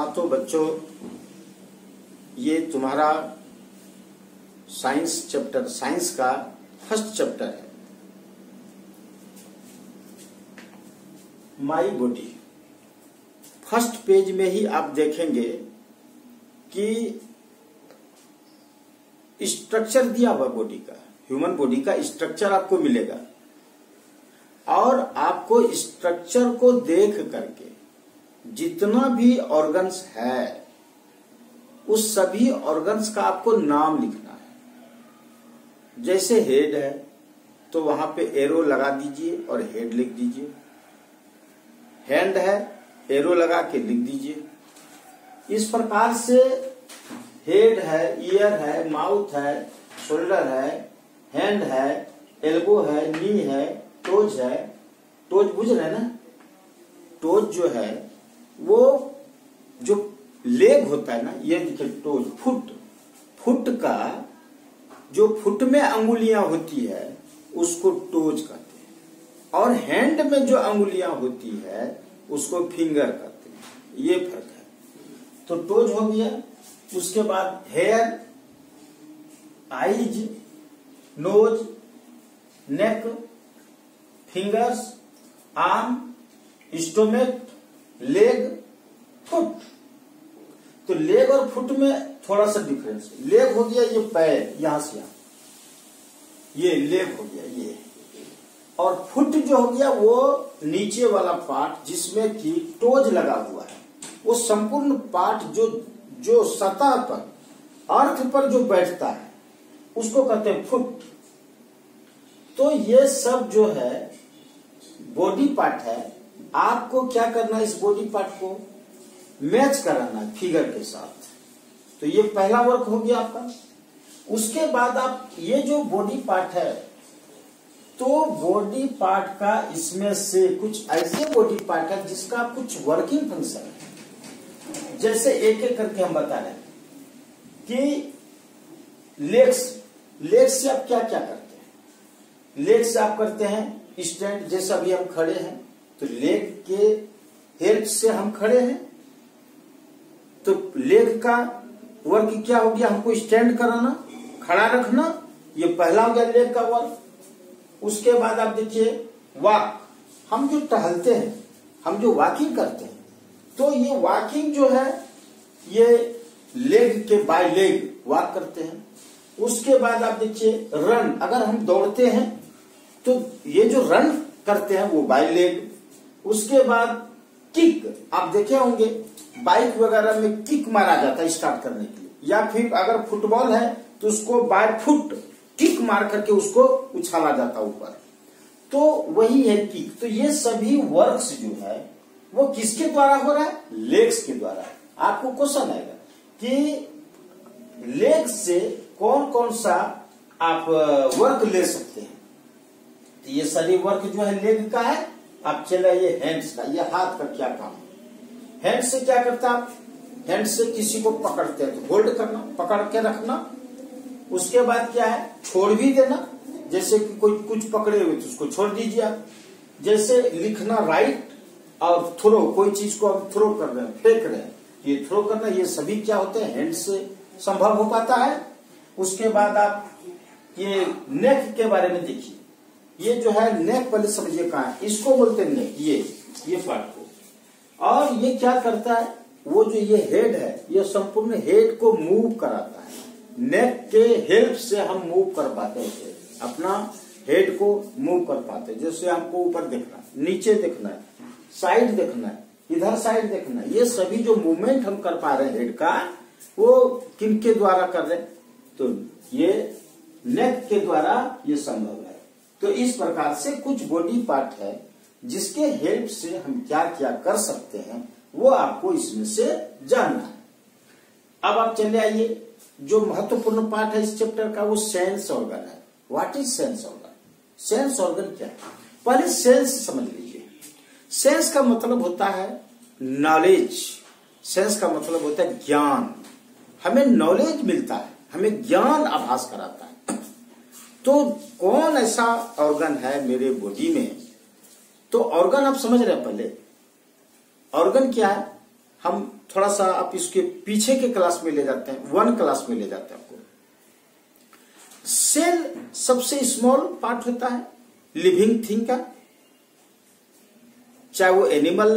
हाँ तो बच्चों, ये तुम्हारा साइंस चैप्टर, साइंस का फर्स्ट चैप्टर है, माई बॉडी। फर्स्ट पेज में ही आप देखेंगे कि स्ट्रक्चर दिया हुआ बॉडी का, ह्यूमन बॉडी का स्ट्रक्चर आपको मिलेगा और आपको स्ट्रक्चर को देख करके जितना भी ऑर्गन्स है उस सभी ऑर्गन्स का आपको नाम लिखना है। जैसे हेड है तो वहां पे एरो लगा दीजिए और हेड लिख दीजिए। हैंड है, एरो लगा के लिख दीजिए। इस प्रकार से हेड है, ईयर है, माउथ है, शोल्डर है, हैंड है, एल्बो है, नी है, टोज है। टोज बुझ रहे हैं ना? टोज जो है वो जो लेग होता है ना, ये देखिए टोज, फुट, फुट का जो फुट में अंगुलियां होती है उसको टोज कहते हैं और हैंड में जो अंगुलियां होती है उसको फिंगर कहते हैं। ये फर्क है। तो टोज हो गया। उसके बाद hair, eyes, nose, neck, fingers, arm, stomach, leg, foot. तो लेग और फुट में थोड़ा सा डिफरेंस है। लेग हो गया ये पैर, यहां से यहां, ये लेग हो गया ये। और फुट जो हो गया वो नीचे वाला पार्ट जिसमें कि टोज लगा हुआ है, वो संपूर्ण पार्ट जो सतह पर, अर्थ पर जो बैठता है उसको कहते हैं फुट। तो ये सब जो है बॉडी पार्ट है। आपको क्या करना है, इस बॉडी पार्ट को मैच कराना है फिगर के साथ। तो ये पहला वर्क हो गया आपका। उसके बाद आप ये जो बॉडी पार्ट है, तो बॉडी पार्ट का इसमें से कुछ ऐसे बॉडी पार्ट है जिसका कुछ वर्किंग फंक्शन है। जैसे एक एक करके हम बता रहे हैं कि लेग्स, लेग्स से आप क्या क्या करते हैं। लेग्स से आप करते हैं स्टैंड, जैसे अभी हम खड़े हैं तो लेग के हेल्प से हम खड़े हैं। तो लेग का वर्क क्या हो गया, हमको स्टैंड कराना, खड़ा रखना। ये पहला हो गया लेग का वर्क। उसके बाद आप देखिए वॉक, हम जो टहलते हैं, हम जो वॉकिंग करते हैं, तो ये वॉकिंग जो है ये लेग के बाय लेग वॉक करते हैं। उसके बाद आप देखिए रन, अगर हम दौड़ते हैं तो ये जो रन करते हैं वो बाय लेग। उसके बाद किक, आप देखे होंगे बाइक वगैरह में किक मारा जाता है स्टार्ट करने के लिए, या फिर अगर फुटबॉल है तो उसको बाय फुट किक मार करके उसको उछाला जाता ऊपर। तो वही है किक। तो ये सभी वर्क्स जो है वो किसके द्वारा हो रहा है, लेग्स के द्वारा। आपको क्वेश्चन आएगा कि लेग्स से कौन कौन सा आप वर्क ले सकते हैं। तो ये सभी वर्क जो है लेग का है। आप चला ये हैंड्स का, ये हाथ का क्या काम है। हैंड से क्या करता है, हैंड से किसी को पकड़ते हैं तो होल्ड करना, पकड़ के रखना। उसके बाद क्या है, छोड़ भी देना। जैसे कि कोई कुछ पकड़े हुए तो उसको छोड़ दीजिए आप। जैसे लिखना राइट और थ्रो, कोई चीज को आप थ्रो कर रहे हैं, फेंक रहे हैं, ये थ्रो करना, ये सभी क्या होते हैं, हैंड से संभव हो पाता है। उसके बाद आप ये नेक के बारे में देखिए। ये जो है नेक, पहले समझिए कहाँ है, इसको बोलते हैं नेक, ये पार्ट को। और ये क्या करता है, वो जो ये हेड है ये संपूर्ण हेड को मूव कराता है। नेक के हेल्प से हम मूव कर पाते हैं, अपना हेड को मूव कर पाते हैं। जैसे हमको ऊपर देखना है, नीचे देखना है, साइड देखना है, इधर साइड देखना है, ये सभी जो मूवमेंट हम कर पा रहे हैं हेड का, वो किनके द्वारा कर रहे हैं, तो ये नेक के द्वारा ये संभव है। तो इस प्रकार से कुछ बॉडी पार्ट है जिसके हेल्प से हम क्या क्या कर सकते हैं, वो आपको इसमें से जानना है। अब आप चले आइए, जो महत्वपूर्ण पार्ट है इस चैप्टर का वो सेंस ऑर्गन है। What is sense organ? Sense organ क्या है, पहले सेंस समझ लीजिए। सेंस का मतलब होता है नॉलेज। सेंस का मतलब होता है ज्ञान। हमें नॉलेज मिलता है, हमें ज्ञान आभास कराता है। तो कौन ऐसा ऑर्गन है मेरे बॉडी में, तो ऑर्गन आप समझ रहे हैं। पहले ऑर्गन क्या है, हम थोड़ा सा आप इसके पीछे के क्लास में ले जाते हैं, 1 क्लास में ले जाते हैं आपको। सेल सबसे स्मॉल पार्ट होता है लिविंग थिंग का, चाहे वो एनिमल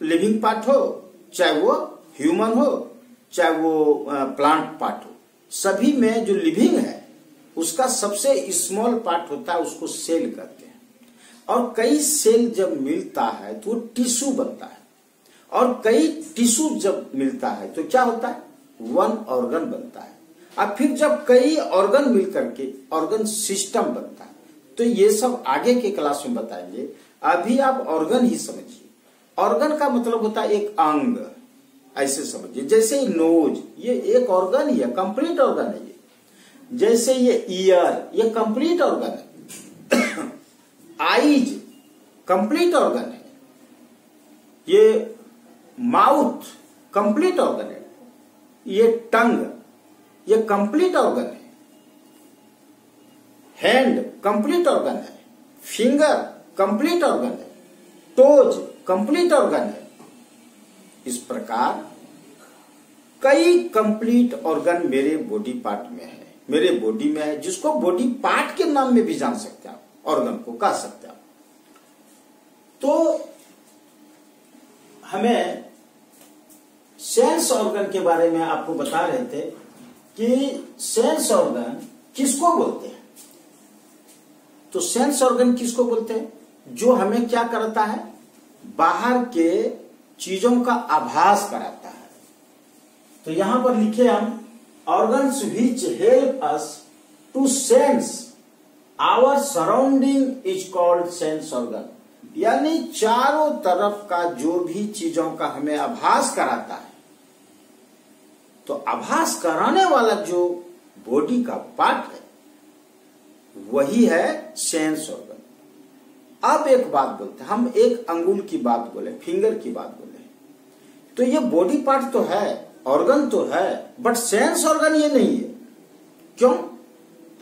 लिविंग पार्ट हो, चाहे वो ह्यूमन हो, चाहे वो प्लांट पार्ट हो, सभी में जो लिविंग है उसका सबसे स्मॉल पार्ट होता है, उसको सेल कहते हैं। और कई सेल जब मिलता है तो वो टिश्यू बनता है, और कई टिश्यू जब मिलता है तो क्या होता है, 1 ऑर्गन बनता है। अब फिर जब कई ऑर्गन मिलकर के ऑर्गन सिस्टम बनता है, तो ये सब आगे के क्लास में बताएंगे। अभी आप ऑर्गन ही समझिए। ऑर्गन का मतलब होता है एक अंग, ऐसे समझिए। जैसे नोज, ये एक ऑर्गन ही है, कंप्लीट ऑर्गन है ये। जैसे ये ईयर, ये कंप्लीट ऑर्गन है। आईज कंप्लीट ऑर्गन है। ये माउथ कंप्लीट ऑर्गन है। ये टंग, ये कंप्लीट ऑर्गन है। हैंड कंप्लीट ऑर्गन है। फिंगर कंप्लीट ऑर्गन है। टोज कंप्लीट ऑर्गन है। इस प्रकार कई कंप्लीट ऑर्गन मेरे बॉडी पार्ट में है, मेरे बॉडी में है, जिसको बॉडी पार्ट के नाम में भी जान सकते हैं आप, ऑर्गन को कह सकते हैं आप। तो हमें सेंस ऑर्गन के बारे में आपको बता रहे थे कि सेंस ऑर्गन किसको बोलते हैं। तो सेंस ऑर्गन किसको बोलते हैं, जो हमें क्या करता है, बाहर के चीजों का आभास कराता है। तो यहां पर लिखे हम, organs which help us to sense our surrounding is called sense organ. यानी चारों तरफ का जो भी चीजों का हमें आभास कराता है, तो आभास कराने वाला जो बॉडी का पार्ट है वही है सेंस ऑर्गन। अब एक बात बोलते हैं, हम एक अंगुल की बात बोले, फिंगर की बात बोले, तो ये बॉडी पार्ट तो है, ऑर्गन तो है, बट सेंस ऑर्गन ये नहीं है। क्यों,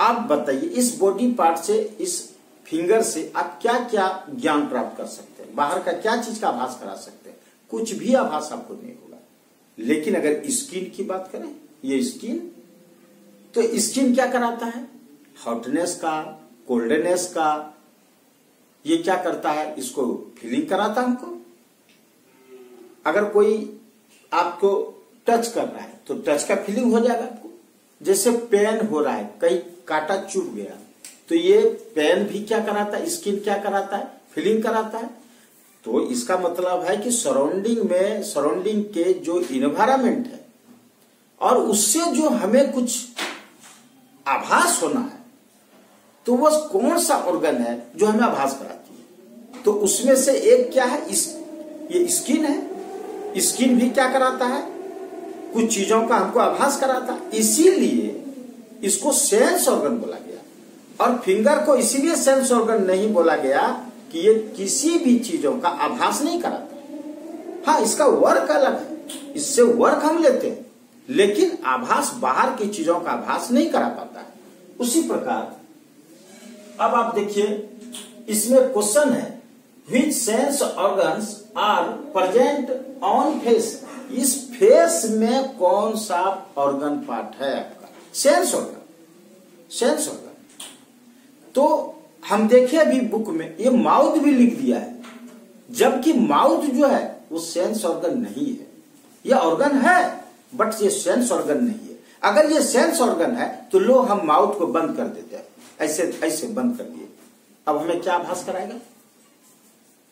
आप बताइए। इस बॉडी पार्ट से, इस फिंगर से आप क्या क्या ज्ञान प्राप्त कर सकते हैं, बाहर का क्या चीज का आभास करा सकते हैं, कुछ भी आभास आपको नहीं होगा। लेकिन अगर स्किन की बात करें, ये स्किन, तो स्किन क्या कराता है, हॉटनेस का, कोल्डनेस का, ये क्या करता है, इसको फीलिंग कराता है हमको। अगर कोई आपको टच कर रहा है तो टच का फीलिंग हो जाएगा आपको। जैसे पेन हो रहा है, कहीं कांटा चुभ गया, तो ये पेन भी क्या कराता है, स्किन क्या कराता है, फीलिंग कराता है। तो इसका मतलब है कि सराउंडिंग में, सराउंडिंग के जो इन्वायरमेंट है और उससे जो हमें कुछ आभास होना है, तो वो कौन सा ऑर्गन है जो हमें आभास कराती है। तो उसमें से एक क्या है, ये स्किन है। स्किन भी क्या कराता है, कुछ चीजों का हमको आभास कराता है, इसीलिए इसको सेंस ऑर्गन बोला गया। और फिंगर को इसीलिए सेंस ऑर्गन नहीं बोला गया कि ये किसी भी चीजों का आभास नहीं कराता। हाँ, इसका वर्क अलग है, इससे वर्क हम लेते हैं, लेकिन आभास, बाहर की चीजों का आभास नहीं करा पाता है। उसी प्रकार अब आप देखिए, इसमें क्वेश्चन है, which sense organs are present on face. इस फेस में कौन सा ऑर्गन पार्ट है आपका, सेंस ऑर्गन, सेंस ऑर्गन। तो हम देखे अभी बुक में ये माउथ भी लिख दिया है, जबकि माउथ जो है वो सेंस ऑर्गन नहीं है। ये ऑर्गन है बट ये सेंस ऑर्गन नहीं है। अगर ये सेंस ऑर्गन है तो लोग हम माउथ को बंद कर देते हैं, ऐसे ऐसे बंद कर दिए। अब हमें क्या आभास कराएगा,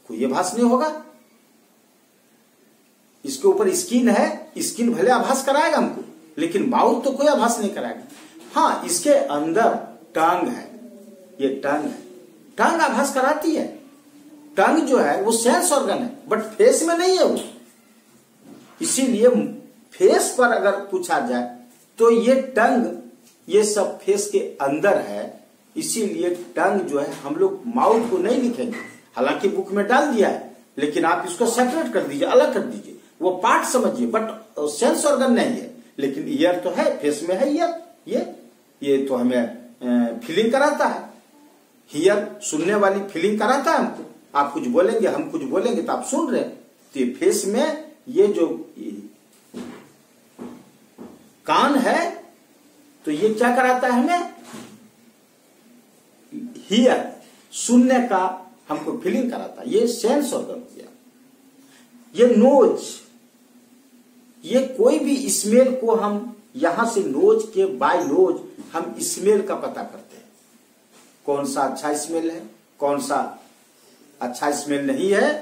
कोई आभास नहीं होगा। इसके ऊपर स्किन है, स्किन भले आभास कराएगा हमको, लेकिन माउथ तो कोई आभास नहीं कराएगा। हाँ, इसके अंदर टंग है, ये टंग है, टंग आभास कराती है। टंग जो है वो सेंस ऑर्गन है, बट फेस में नहीं है वो। इसीलिए फेस पर अगर पूछा जाए तो ये टंग, ये सब फेस के अंदर है। इसीलिए टंग जो है, हम लोग माउथ को नहीं लिखेंगे, हालांकि बुक में डाल दिया है, लेकिन आप इसको सेपरेट कर दीजिए, अलग कर दीजिए, वो पार्ट समझिए, बट सेंस ऑर्गन नहीं है। लेकिन ईयर तो है, फेस में है ईयर, ये तो हमें फीलिंग कराता है। हियर सुनने वाली फीलिंग कराता है हमको। आप कुछ बोलेंगे, हम कुछ बोलेंगे तो आप सुन रहे हैं, तो ये फेस में ये जो कान है तो ये क्या कराता है हमें, हियर, सुनने का हमको फीलिंग कराता है, ये सेंस ऑर्गन हो गया। ये नोज, ये कोई भी स्मेल को हम यहां से नोज के बाय नोज हम स्मेल का पता करते हैं, कौन सा अच्छा स्मेल है, कौन सा अच्छा स्मेल नहीं है,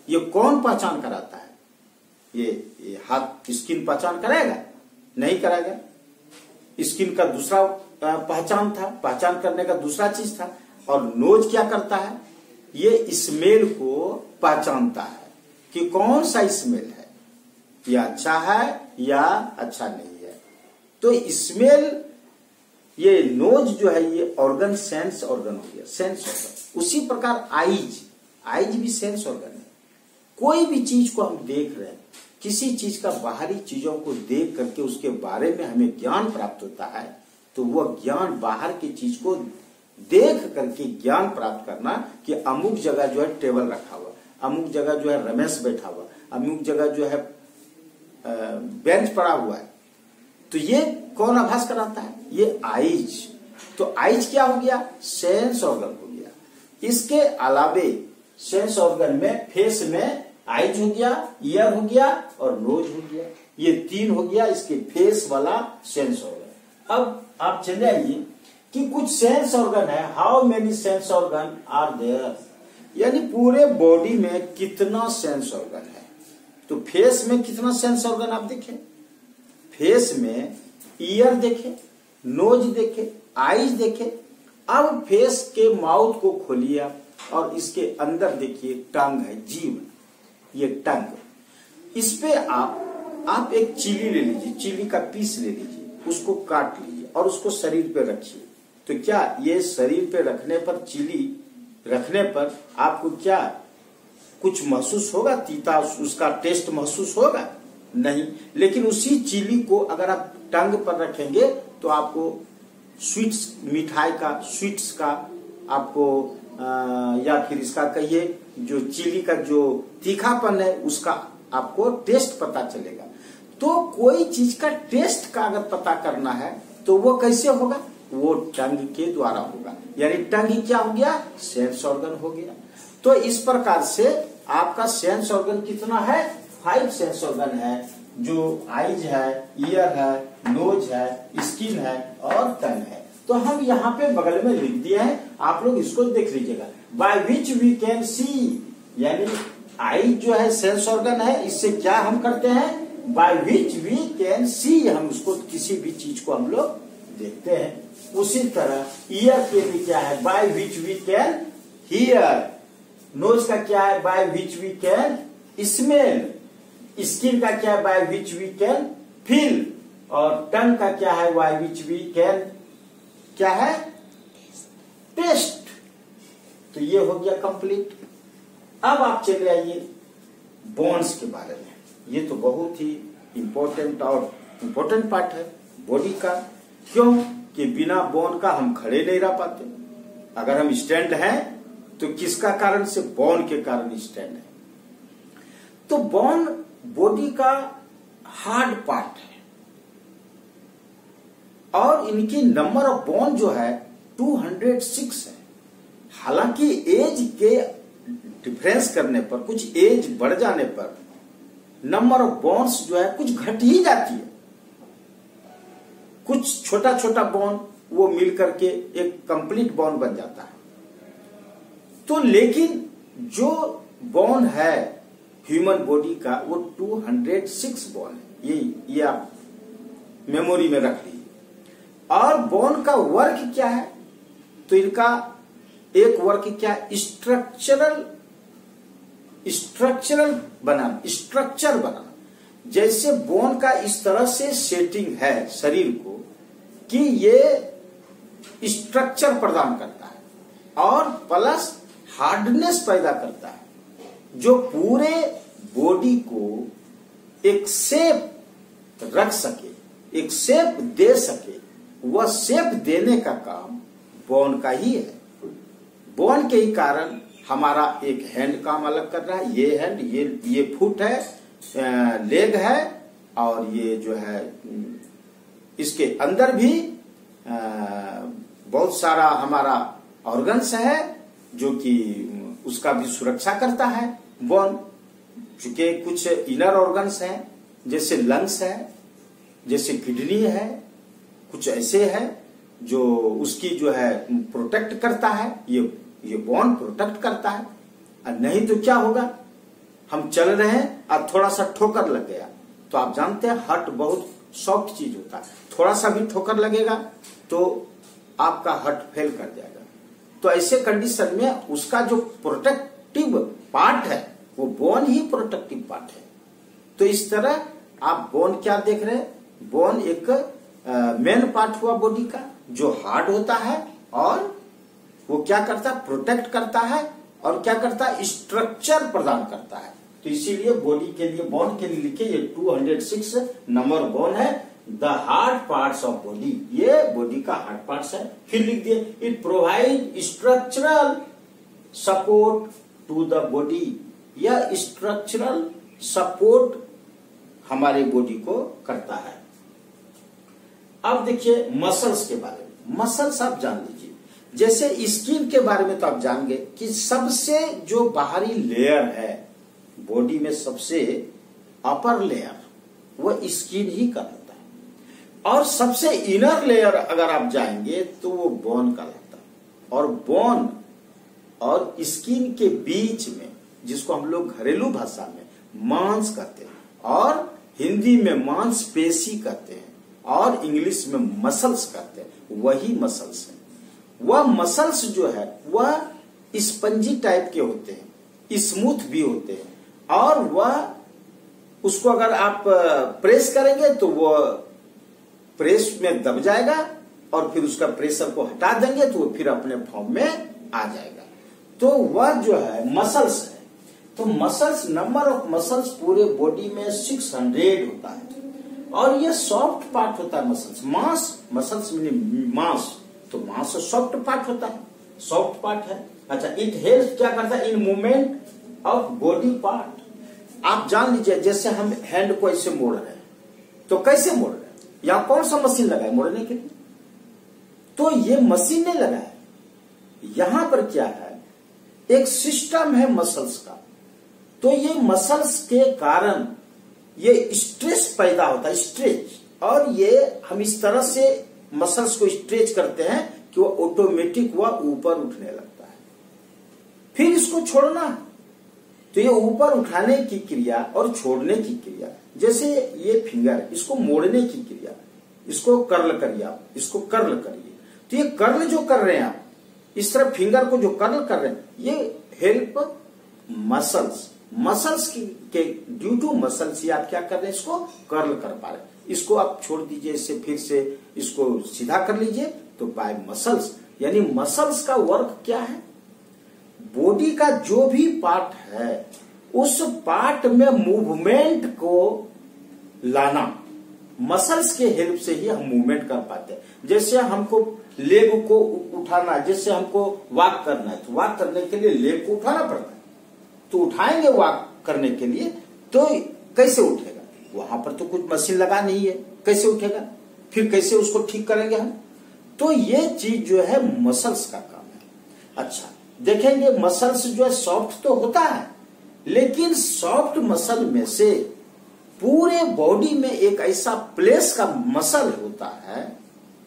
ये कौन पहचान कराता है, ये हाथ स्किन पहचान कराएगा, नहीं कराएगा। स्किन का दूसरा पहचान था, पहचान करने का दूसरा चीज था, और नोज क्या करता है, ये स्मेल को पहचानता है कि कौन सा स्मेल है, या अच्छा है या अच्छा नहीं है। तो स्मेल, ये नोज जो है ये ऑर्गन, सेंस ऑर्गन हो गया, सेंस ऑर्गन। उसी प्रकार आईज, आईज भी सेंस ऑर्गन है। कोई भी चीज को हम देख रहे हैं, किसी चीज का बाहरी चीजों को देख करके उसके बारे में हमें ज्ञान प्राप्त होता है, तो वह ज्ञान बाहर की चीज को देख करके ज्ञान प्राप्त करना कि अमुक जगह जो है टेबल रखा हुआ, अमुक जगह जो है रमेश बैठा हुआ, अमुक जगह जो है बेंच पड़ा हुआ है, तो ये कौन आभास कराता है, ये आइज। तो आइज क्या हो गया, सेंस ऑर्गन हो गया। इसके अलावे सेंस ऑर्गन में फेस में आइज हो गया, ईयर हो गया और नोज हो गया, ये तीन हो गया इसके फेस वाला सेंस ऑर्गन। अब आप चले आइए कि कुछ सेंस ऑर्गन है, how many sense organ are there, यानी पूरे बॉडी में कितना सेंस ऑर्गन है। तो फेस में कितना सेंस ऑर्गन आप देखें, फेस में ईयर देखे, नोज देखे, आईज देखे। अब फेस के माउथ को खोलिए और इसके अंदर देखिए टंग है, जीभ, ये टंग। इस पे आप एक चिली ले लीजिए, चिली का पीस ले लीजिए, उसको काट लीजिए और उसको शरीर पे रखिए। तो क्या ये शरीर पे रखने पर, चिली रखने पर आपको क्या कुछ महसूस होगा, तीता उसका टेस्ट महसूस होगा? नहीं। लेकिन उसी चिली को अगर आप टंग पर रखेंगे तो आपको स्वीट्स, मिठाई का, स्वीट्स का आपको या फिर इसका कहिए जो चिली का जो तीखापन है उसका आपको टेस्ट पता चलेगा। तो कोई चीज का टेस्ट का अगर पता करना है तो वो कैसे होगा, वो टंग के द्वारा होगा। यानी टंग क्या हो गया, सेंस ऑर्गन हो गया। तो इस प्रकार से आपका सेंस ऑर्गन कितना है, 5 सेंस ऑर्गन है, जो आईज है, ईयर है, नोज है, स्किन है और टंग है। तो हम यहाँ पे बगल में लिख दिए हैं, आप लोग इसको देख लीजिएगा। By which we can see, यानी आई जो है सेंस ऑर्गन है, इससे क्या हम करते हैं, by which we can see, हम उसको किसी भी चीज को हम लोग देखते हैं। उसी तरह ईयर के लिए क्या है, by which we can hear. Nose का क्या है, by which we can smell. Skin का क्या है, by which we can feel. और टंग का क्या है, बाय विच वी कैन क्या है, टेस्ट। तो ये हो गया कंप्लीट। अब आप चले आइए बोन्स के बारे में। ये तो बहुत ही इंपॉर्टेंट और इम्पोर्टेंट पार्ट है बॉडी का। क्यों कि बिना बोन का हम खड़े नहीं रह पाते। अगर हम स्टैंड हैं तो किसका कारण से, बोन के कारण स्टैंड है। तो बोन बॉडी का हार्ड पार्ट है और इनकी नंबर ऑफ बोन जो है 206 है। हालांकि एज के डिफरेंस करने पर, कुछ एज बढ़ जाने पर नंबर ऑफ बोन्स जो है कुछ घट ही जाती है। कुछ छोटा छोटा बोन वो मिल करके एक कंप्लीट बोन बन जाता है। तो लेकिन जो बोन है ह्यूमन बॉडी का वो 206 बोन है। ये आप मेमोरी में रख लीजिए। और बोन का वर्क क्या है, तो इनका एक वर्क क्या है, स्ट्रक्चरल बनाना, स्ट्रक्चर बनाना। जैसे बोन का इस तरह से सेटिंग है शरीर को कि ये स्ट्रक्चर प्रदान करता है और प्लस हार्डनेस पैदा करता है, जो पूरे बॉडी को एक शेप रख सके, एक शेप दे सके। वह शेप देने का काम बोन का ही है। बोन के ही कारण हमारा एक हैंड काम अलग कर रहा है, ये हैंड, ये फुट है, लेग है, और ये जो है इसके अंदर भी बहुत सारा हमारा ऑर्गन्स है जो कि उसका भी सुरक्षा करता है बोन। चूंकि कुछ इनर ऑर्गन्स हैं जैसे लंग्स है, जैसे किडनी है, कुछ ऐसे है जो उसकी जो है प्रोटेक्ट करता है, ये बोन प्रोटेक्ट करता है। और नहीं तो क्या होगा, हम चल रहे हैं और थोड़ा सा ठोकर लग गया, तो आप जानते हैं हार्ट बहुत सॉफ्ट चीज होता है, थोड़ा सा भी ठोकर लगेगा तो आपका हार्ट फेल कर जाएगा। तो ऐसे कंडीशन में उसका जो प्रोटेक्टिव पार्ट है वो बोन ही प्रोटेक्टिव पार्ट है। तो इस तरह आप बोन क्या देख रहे हैं, बोन एक मेन पार्ट हुआ बॉडी का जो हार्ड होता है, और वो क्या करता है, प्रोटेक्ट करता है, और क्या करता है, स्ट्रक्चर प्रदान करता है। तो इसीलिए बॉडी के लिए, बोन के लिए लिखे, ये 206 नंबर बोन है, the hard parts of body, ये बॉडी का हार्ड पार्ट्स है। फिर लिख दिए, it provide structural support to the body, यह स्ट्रक्चरल सपोर्ट हमारे बॉडी को करता है। अब देखिए मसल्स के बारे में, मसल्स आप जान लीजिए, जैसे स्किन के बारे में तो आप जान गए कि सबसे जो बाहरी लेयर है बॉडी में, सबसे अपर लेयर वो स्किन ही का होता है, और सबसे इनर लेयर अगर आप जाएंगे तो वो बोन का लगता है। और बोन और स्किन के बीच में, जिसको हम लोग घरेलू भाषा में मांस कहते हैं, और हिंदी में मांसपेशी कहते हैं, और इंग्लिश में मसल्स कहते हैं, वही मसल्स है। वह मसल्स जो है वह स्पंजी टाइप के होते हैं, स्मूथ भी होते हैं, और वह उसको अगर आप प्रेस करेंगे तो वह प्रेस में दब जाएगा, और फिर उसका प्रेशर को हटा देंगे तो वो फिर अपने फॉर्म में आ जाएगा। तो वह जो है मसल्स है। तो मसल्स, नंबर ऑफ मसल्स पूरे बॉडी में 600 होता है, और ये सॉफ्ट पार्ट होता है मसल्स। मांस, मसल्स मीनिंग मांस, तो मांस सॉफ्ट पार्ट होता है, सॉफ्ट पार्ट है। अच्छा, इट हेल्प क्या करता है, in movement of body part. आप जान लीजिए, जैसे हम हैंड को ऐसे मोड़ रहे हैं, तो कैसे मोड़ रहे हैं, यहां कौन सा मशीन लगा है मोड़ने के लिए, तो ये मशीन नहीं लगा है, यहां पर क्या है, एक सिस्टम है मसल्स का। तो ये मसल्स के कारण ये स्ट्रेस पैदा होता है, स्ट्रेच, और ये हम इस तरह से मसल्स को स्ट्रेच करते हैं कि वो ऑटोमेटिक वह ऊपर उठने लगता है। फिर इसको छोड़ना, तो ये ऊपर उठाने की क्रिया और छोड़ने की क्रिया, जैसे ये फिंगर, इसको मोड़ने की क्रिया, इसको कर्ल करिए आप, इसको कर्ल करिए, तो ये कर्ल जो कर रहे हैं आप, इस तरह फिंगर को जो कर्ल कर रहे हैं, ये हेल्प मसल्स, मसल्स के ड्यू टू मसल्स ही आप क्या कर रहे हैं, इसको कर्ल कर पा रहे हैं। इसको आप छोड़ दीजिए, इससे फिर से इसको सीधा कर लीजिए, तो बाय मसल्स। यानी मसल्स का वर्क क्या है, बॉडी का जो भी पार्ट है उस पार्ट में मूवमेंट को लाना, मसल्स के हेल्प से ही हम मूवमेंट कर पाते हैं। जैसे हमको लेग को उठाना है, जैसे हमको वॉक करना है, तो वॉक करने के लिए लेग को उठाना पड़ता है, तो उठाएंगे वॉक करने के लिए, तो कैसे उठेगा, वहां पर तो कुछ मशीन लगा नहीं है, कैसे उठेगा, फिर कैसे उसको ठीक करेंगे हम। तो ये चीज जो है मसल्स का काम है। अच्छा, देखेंगे मसल्स जो है सॉफ्ट तो होता है, लेकिन सॉफ्ट मसल में से पूरे बॉडी में एक ऐसा प्लेस का मसल होता है,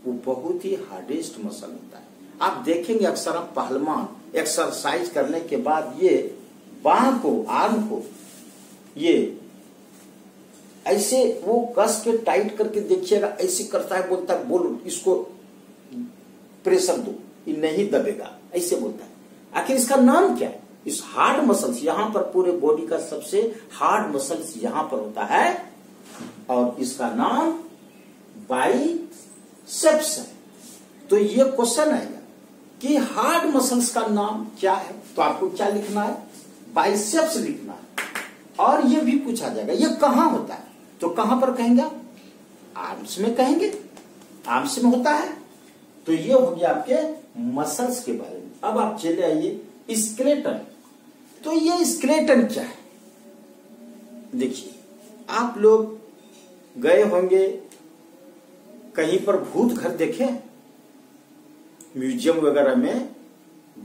वो बहुत ही हार्डेस्ट मसल होता है। आप देखेंगे अक्सर हम पहलवान एक्सरसाइज करने के बाद ये बाह को, आर्म को ये ऐसे वो कस के टाइट करके देखिएगा, ऐसे करता है, बोलता है बोलो इसको प्रेशर दो, ये नहीं दबेगा, ऐसे बोलता है। आखिर इसका नाम क्या है, इस हार्ड मसल्स, यहां पर पूरे बॉडी का सबसे हार्ड मसल्स यहां पर होता है, और इसका नाम बाइसेप्स है। तो ये क्वेश्चन आएगा कि हार्ड मसल्स का नाम क्या है, तो आपको क्या लिखना है, बाइसेप्स लिखना है। और ये भी पूछा जाएगा ये कहां होता है, तो कहां पर कहेंगे आप, आर्म्स में कहेंगे, आर्म्स में होता है। तो ये हो गया आपके मसल्स के बारे में। अब आप चले आइए स्केलेटन। तो ये स्केलेटन क्या है? देखिए, आप लोग गए होंगे कहीं पर भूत घर देखे, म्यूजियम वगैरह में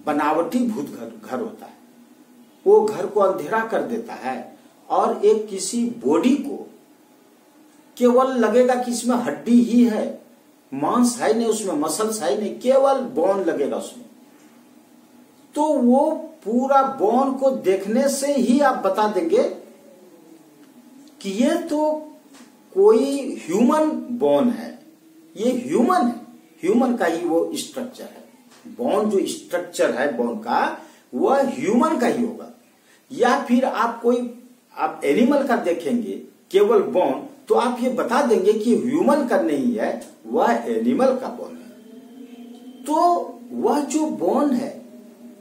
बनावटी भूत घर होता है। वो घर को अंधेरा कर देता है और एक किसी बॉडी को केवल लगेगा कि इसमें हड्डी ही है, मांस है नहीं, उसमें मसल्स है नहीं, केवल बोन लगेगा उसमें। तो वो पूरा बोन को देखने से ही आप बता देंगे कि ये तो कोई ह्यूमन बोन है, ये ह्यूमन है, ह्यूमन का ही वो स्ट्रक्चर है। बोन जो स्ट्रक्चर है बोन का, वह ह्यूमन का ही होगा। या फिर आप एनिमल का देखेंगे केवल बोन, तो आप ये बता देंगे कि ह्यूमन का नहीं है, वह एनिमल का बोन है। तो वह जो बोन है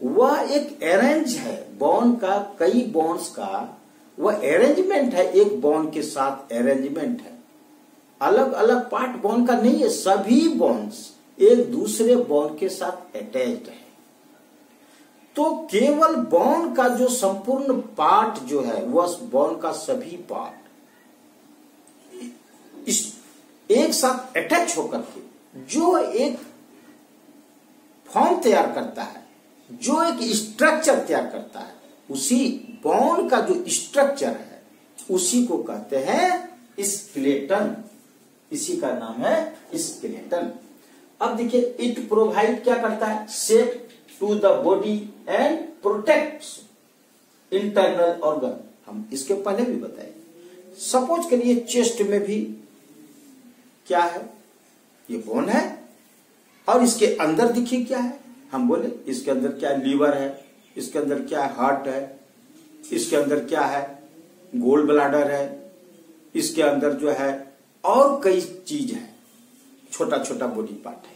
वह एक अरेंज है, बोन का, कई बोन्स का वह अरेंजमेंट है, एक बोन के साथ अरेंजमेंट है। अलग अलग पार्ट बोन का नहीं है, सभी बोन्स एक दूसरे बोन के साथ अटैच्ड है। तो केवल बोन का जो संपूर्ण पार्ट जो है, वह बोन का सभी पार्ट एक साथ अटैच होकर के जो एक फॉर्म तैयार करता है, जो एक स्ट्रक्चर तैयार करता है, उसी बोन का जो स्ट्रक्चर है उसी को कहते हैं स्केलेटन। इसी का नाम है स्केलेटन। अब देखिए, इट प्रोवाइड क्या करता है? Shape to the body and protects internal organ. हम इसके पहले भी बताए। सपोज करिए चेस्ट में भी क्या है, ये बोन है, और इसके अंदर देखिए क्या है, हम बोले इसके अंदर क्या है, लीवर है, इसके अंदर क्या है, हार्ट है, इसके अंदर क्या है, गोल ब्लाडर है, इसके अंदर जो है और कई चीज है, छोटा छोटा बॉडी पार्ट है।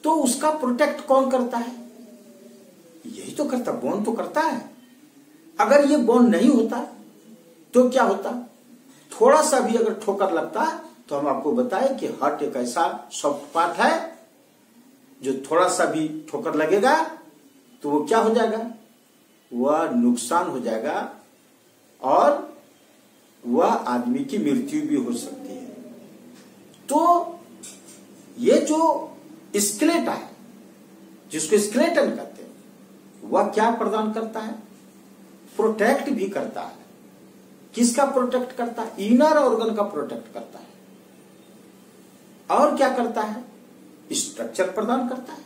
तो उसका प्रोटेक्ट कौन करता है? यही तो करता, बोन तो करता है। अगर ये बोन नहीं होता तो क्या होता? थोड़ा सा भी अगर ठोकर लगता तो हम आपको बताएं कि हार्ट एक ऐसा सॉफ्ट पार्ट है जो थोड़ा सा भी ठोकर लगेगा तो वो क्या हो जाएगा? वह नुकसान हो जाएगा और वह आदमी की मृत्यु भी हो सकती है। तो ये जो स्केलेटन है, जिसको स्केलेटन कहते हैं, वह क्या प्रदान करता है? प्रोटेक्ट भी करता है। किसका प्रोटेक्ट करता है? इनर ऑर्गन का प्रोटेक्ट करता है। और क्या करता है? स्ट्रक्चर प्रदान करता है।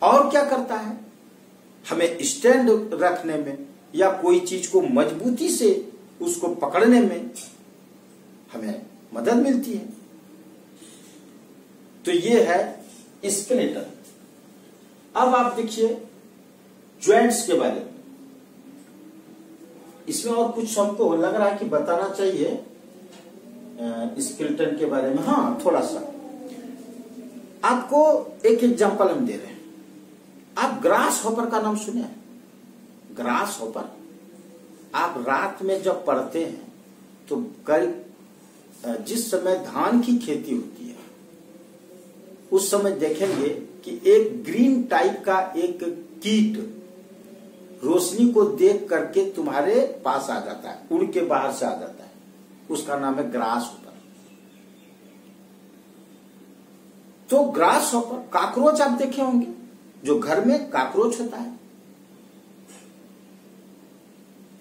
और क्या करता है? हमें स्टैंड रखने में या कोई चीज को मजबूती से उसको पकड़ने में हमें मदद मिलती है। तो ये है स्केलेटन। अब आप देखिए ज्वाइंट्स के बारे में। इसमें और कुछ हमको लग रहा है कि बताना चाहिए स्केलेटन के बारे में। हाँ, थोड़ा सा आपको एक एग्जांपल हम दे रहे हैं। आप ग्रास हॉपर का नाम सुने? ग्रास हॉपर आप रात में जब पढ़ते हैं तो करीब जिस समय धान की खेती होती है उस समय देखेंगे कि एक ग्रीन टाइप का एक कीट रोशनी को देख करके तुम्हारे पास आ जाता है, उड़ के बाहर से आ जाता है। उसका नाम है ग्रास हॉपर। तो ग्रास हॉपर, काकरोच आप देखे होंगे, जो घर में काकरोच होता है।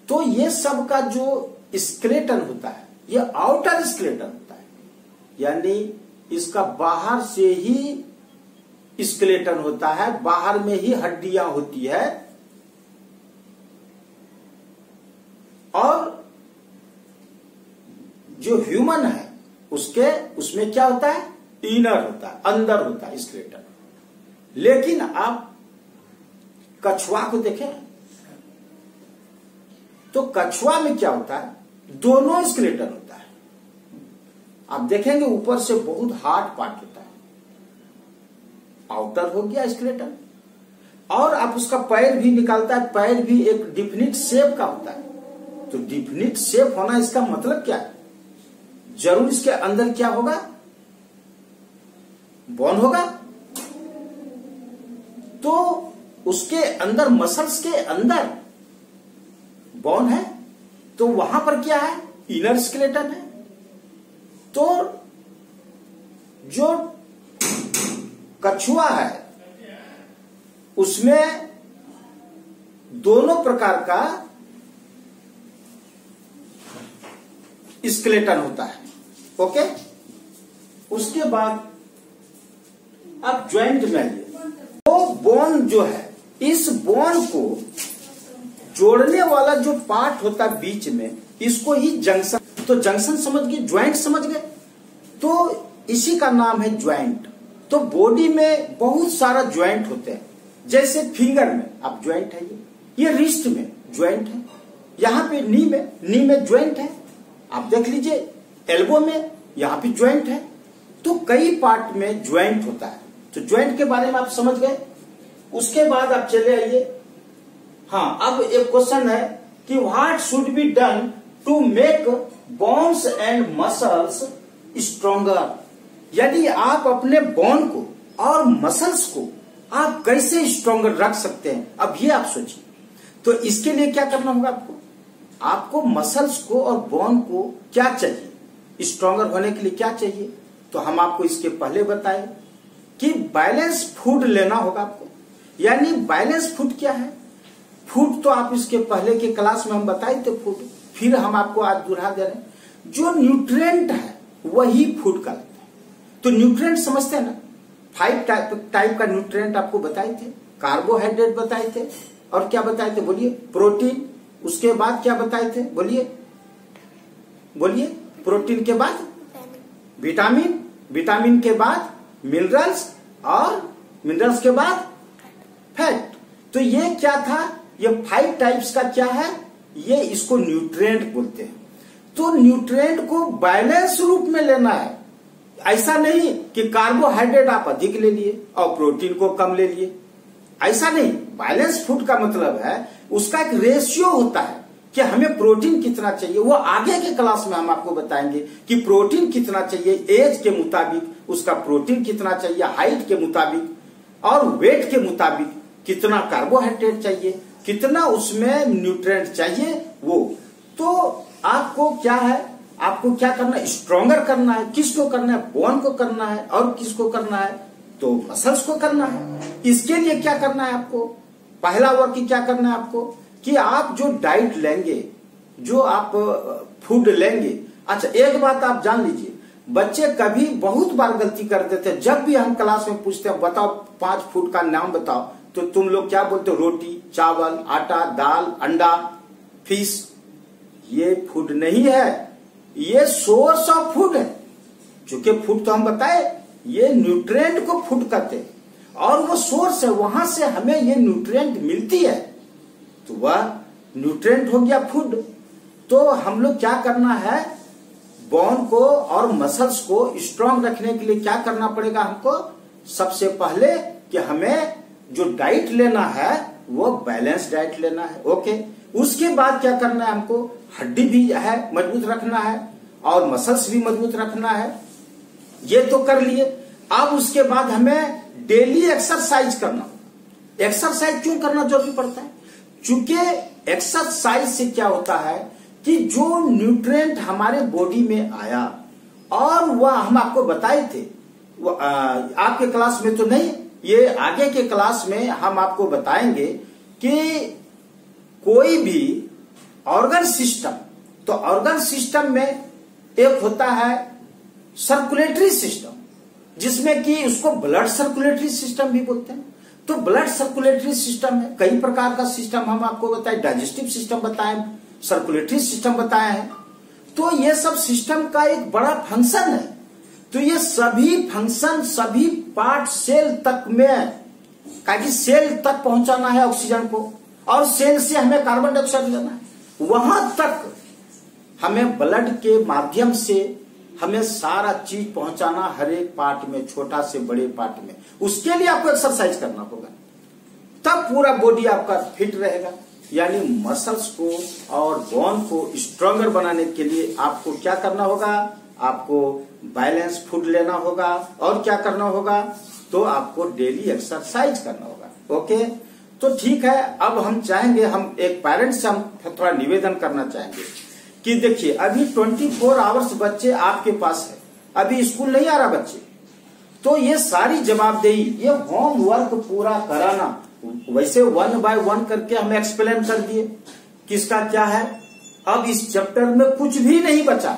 तो ये सब का जो स्केलेटन होता है, ये आउटर स्केलेटन होता है, यानी इसका बाहर से ही स्केलेटन होता है, बाहर में ही हड्डियां होती है। और जो ह्यूमन है उसमें क्या होता है? इनर होता है, अंदर होता है स्केलेटन। लेकिन आप कछुआ को देखें तो कछुआ में क्या होता है? दोनों स्केलेटन होता है। आप देखेंगे ऊपर से बहुत हार्ड पार्ट होता है, आउटर हो गया स्केलेटन। और आप उसका पैर भी निकालता है, पैर भी एक डिफिनिट शेप का होता है। तो डिफिनिट शेप होना इसका मतलब क्या है? जरूर इसके अंदर क्या होगा? बोन होगा। तो उसके अंदर मसल्स के अंदर बोन है, तो वहां पर क्या है, इनर स्केलेटन है। तो जो कछुआ है उसमें दोनों प्रकार का स्केलेटन होता है। ओके, उसके बाद अब ज्वाइंट में आइए। तो बोन जो है, इस बोन को जोड़ने वाला जो पार्ट होता है बीच में, इसको ही जंक्शन, तो जंक्शन समझ गए, ज्वाइंट समझ गए, तो इसी का नाम है ज्वाइंट। तो बॉडी में बहुत सारा ज्वाइंट होते हैं। जैसे फिंगर में आप ज्वाइंट है, ये रिस्ट में ज्वाइंट है, यहाँ पे नी में ज्वाइंट है, आप देख लीजिए एल्बो में, यहाँ पे ज्वाइंट है। तो कई पार्ट में ज्वाइंट होता है। तो ज्वाइंट के बारे में आप समझ गए। उसके बाद आप चले आइए। हाँ, अब एक क्वेश्चन है कि what should be done to make bones and muscles stronger. यदि आप अपने बोन को और मसल्स को आप कैसे स्ट्रोंगर रख सकते हैं, अब ये आप सोचिए। तो इसके लिए क्या करना होगा आपको मसल्स को और बोन को क्या चाहिए, स्ट्रोंगर होने के लिए क्या चाहिए। तो हम आपको इसके पहले बताए कि बैलेंस फूड लेना होगा आपको। यानी बैलेंस फूड क्या है, फूड तो आप इसके पहले के क्लास में हम बताए थे फूड, फिर हम आपको आज दोहरा दे रहे हैं। जो न्यूट्रिएंट है वही फूड का लगता है। तो न्यूट्रिएंट समझते हैं ना, 5 टाइप का न्यूट्रिएंट आपको बताए थे। कार्बोहाइड्रेट बताए थे, और क्या बताए थे बोलिए, प्रोटीन। उसके बाद क्या बताए थे बोलिए, प्रोटीन के बाद विटामिन, विटामिन के बाद मिनरल्स, और मिनरल्स के बाद फैट। तो ये क्या था, ये 5 टाइप्स का क्या है, ये इसको न्यूट्रिएंट बोलते हैं। तो न्यूट्रिएंट को बैलेंस रूप में लेना है। ऐसा नहीं कि कार्बोहाइड्रेट आप अधिक ले लिए और प्रोटीन को कम ले लिए, ऐसा नहीं। बैलेंस फूड का मतलब है उसका एक रेशियो होता है कि हमें प्रोटीन कितना चाहिए। वो आगे के क्लास में हम आपको बताएंगे कि प्रोटीन कितना चाहिए, एज के मुताबिक उसका प्रोटीन कितना चाहिए, हाइट के मुताबिक और वेट के मुताबिक कितना कार्बोहाइड्रेट चाहिए, कितना उसमें न्यूट्रिएंट चाहिए वो। तो आपको क्या है, आपको क्या करना है, स्ट्रोंगर करना है। किसको करना है, बोन को करना है, और किसको करना है, तो मसल्स को करना है। इसके लिए क्या करना है आपको, पहला वर्क क्या करना है आपको, कि आप जो डाइट लेंगे, जो आप फूड लेंगे। अच्छा, एक बात आप जान लीजिए, बच्चे कभी बहुत बार गलती कर देते हैं। जब भी हम क्लास में पूछते हैं बताओ 5 फूड का नाम बताओ, तो तुम लोग क्या बोलते हो, रोटी, चावल, आटा, दाल, अंडा, फिश। ये फूड नहीं है, ये सोर्स ऑफ फूड है। चूंकि फूड तो हम बताए ये न्यूट्रिएंट को फूड कहते हैं, और वो सोर्स है, वहां से हमें ये न्यूट्रिएंट मिलती है। तो वह न्यूट्रिएंट हो गया फूड। तो हम लोग क्या करना है, बोन को और मसल्स को स्ट्रांग रखने के लिए क्या करना पड़ेगा हमको, सबसे पहले कि हमें जो डाइट लेना है वो बैलेंस डाइट लेना है। ओके, उसके बाद क्या करना है हमको, हड्डी भी है मजबूत रखना है और मसल्स भी मजबूत रखना है। ये तो कर लिए। अब उसके बाद हमें डेली एक्सरसाइज करना। एक्सरसाइज क्यों करना जरूरी पड़ता है, चूंकि एक्सरसाइज से क्या होता है कि जो न्यूट्रिएंट हमारे बॉडी में आया, और वह हम आपको बताए थे, वो आपके क्लास में तो नहीं, ये आगे के क्लास में हम आपको बताएंगे कि कोई भी ऑर्गन सिस्टम, तो ऑर्गन सिस्टम में एक होता है सर्कुलेटरी सिस्टम, जिसमें कि उसको ब्लड सर्कुलेटरी सिस्टम भी बोलते हैं। तो ब्लड सर्कुलेटरी सिस्टम है, कई प्रकार का सिस्टम हम आपको बताए, डाइजेस्टिव सिस्टम बताए, सर्कुलेटरी सिस्टम बताए हैं। तो ये सब सिस्टम का एक बड़ा फंक्शन है। तो ये सभी फंक्शन, सभी पार्ट सेल तक में, ताकि सेल तक पहुंचाना है ऑक्सीजन को, और सेल से हमें कार्बन डाइऑक्साइड लेना है, वहां तक हमें ब्लड के माध्यम से हमें सारा चीज पहुंचाना, हर एक पार्ट में, छोटा से बड़े पार्ट में। उसके लिए आपको एक्सरसाइज करना होगा, तब पूरा बॉडी आपका फिट रहेगा। यानी मसल्स को और बोन को स्ट्रॉन्गर बनाने के लिए आपको क्या करना होगा, आपको बैलेंस फूड लेना होगा, और क्या करना होगा, तो आपको डेली एक्सरसाइज करना होगा। ओके, तो ठीक है, अब हम चाहेंगे, हम एक पेरेंट्स से हम थोड़ा निवेदन करना चाहेंगे कि देखिए अभी 24 आवर्स बच्चे आपके पास है, अभी स्कूल नहीं आ रहा बच्चे, तो ये सारी जवाबदेही, ये होमवर्क पूरा कराना, वैसे 1 बाय 1 करके हम एक्सप्लेन कर दिए किसका क्या है। अब इस चैप्टर में कुछ भी नहीं बचा,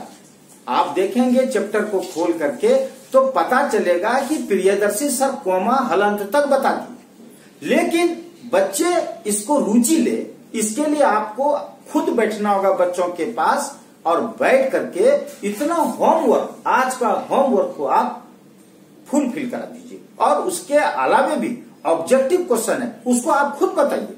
आप देखेंगे चैप्टर को खोल करके तो पता चलेगा कि प्रियदर्शी सर कोमा हलंत तक बता दी, लेकिन बच्चे इसको रुचि ले, इसके लिए आपको खुद बैठना होगा बच्चों के पास और बैठ करके इतना होमवर्क, आज का होमवर्क को आप फुलफिल करा दीजिए। और उसके अलावे भी ऑब्जेक्टिव क्वेश्चन है, उसको आप खुद बताइए,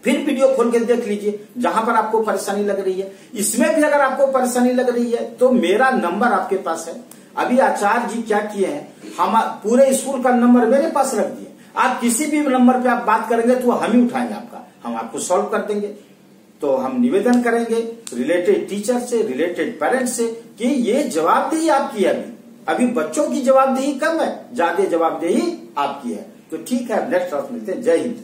फिर वीडियो खोल के देख लीजिए जहां पर आपको परेशानी लग रही है। इसमें भी अगर आपको परेशानी लग रही है तो मेरा नंबर आपके पास है। अभी आचार्य जी क्या किए हैं, हम पूरे स्कूल का नंबर मेरे पास रख दिए, आप किसी भी नंबर पे आप बात करेंगे तो हम ही उठाएंगे आपका, हम आपको सॉल्व कर देंगे। तो हम निवेदन करेंगे रिलेटेड टीचर से, रिलेटेड पेरेंट्स से कि ये जवाबदेही आपकी है, अभी बच्चों की जवाबदेही कम है, ज्यादा जवाबदेही आपकी है। तो ठीक है, नेक्स्ट क्लास मिलते हैं। जय हिंद।